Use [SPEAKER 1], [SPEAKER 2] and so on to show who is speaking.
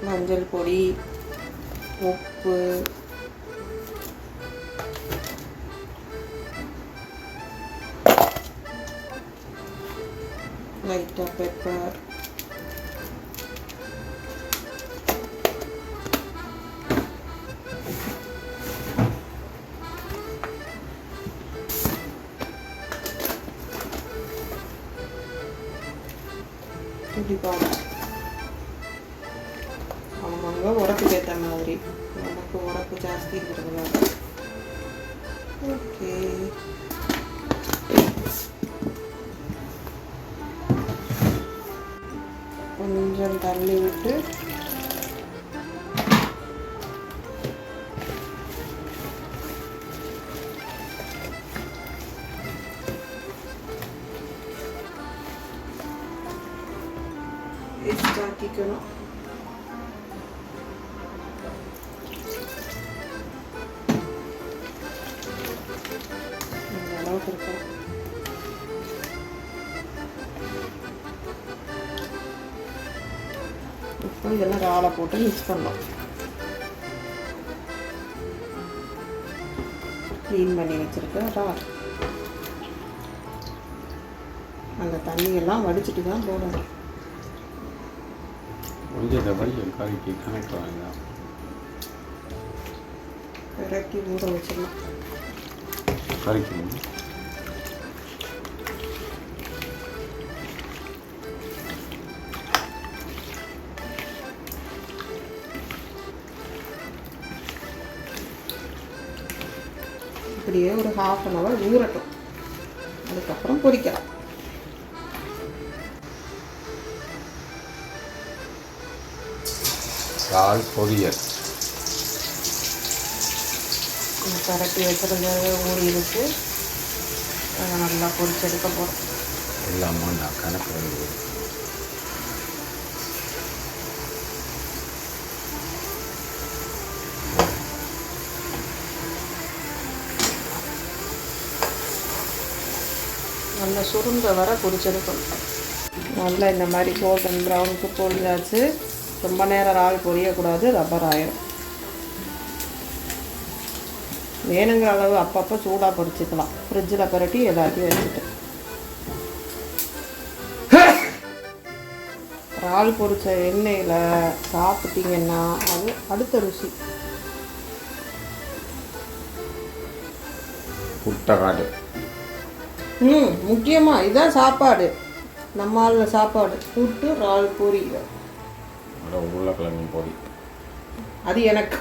[SPEAKER 1] மஞ்சள் பொடி, உப்பு, லைட்டாக பெப்பர், துடிப்பாங்க அவங்கவுங்க உரப்புக்கு ஏற்ற மாதிரி. நமக்கு உரப்பு ஜாஸ்தி இருக்கிறதுனால ஓகே. கொஞ்சம் தள்ளி விட்டு ஆக்கிக்கணும். இந்த அளவுக்கு இருக்கும். இப்போ இதெல்லாம் ராலை போட்டு மிக்ஸ் பண்ணலாம். க்ளீன் பண்ணி வச்சுருக்க ரால் அந்த தண்ணியெல்லாம் வடிச்சிட்டு தான் போடணும். இறக்கி ஊற வச்சிடலாம். இப்படியே ஒரு 1/2 hour ஊறட்டும். அதுக்கப்புறம் பொரிக்கலாம்.
[SPEAKER 2] இறால் பொரியல்
[SPEAKER 1] பரட்டி வச்சுருந்தது ஊறி இருக்கு. அதை நல்லா பொரிச்செடுக்க போகிறோம்.
[SPEAKER 2] எல்லாமே நான் கணக்கு
[SPEAKER 1] நல்லா சுருண்ட வர பொரிச்செடுக்கணும். நல்லா இந்த மாதிரி கோல்டன் ப்ரௌனுக்கு பொரிஞ்சாச்சு. ரொம்ப நேரம் இறால் பொரியக்கூடாது, ரப்பர் ஆயிடும். வேணுங்கிற அளவு அப்பப்போ சூடாக பொரிச்சிக்கலாம். ஃப்ரிட்ஜில் பரட்டி எல்லாத்தையும் வச்சுட்டு இறால் பொரிச்ச எண்ணெயில் சாப்பிட்டீங்கன்னா அது அடுத்த ருசி.
[SPEAKER 2] புட்டகாடு
[SPEAKER 1] முக்கியமாக இதுதான் சாப்பாடு. நம்ம சாப்பாடு புட்டு இறால் பொரி.
[SPEAKER 2] உருளைக்கிழங்கு பொரி
[SPEAKER 1] அது எனக்கு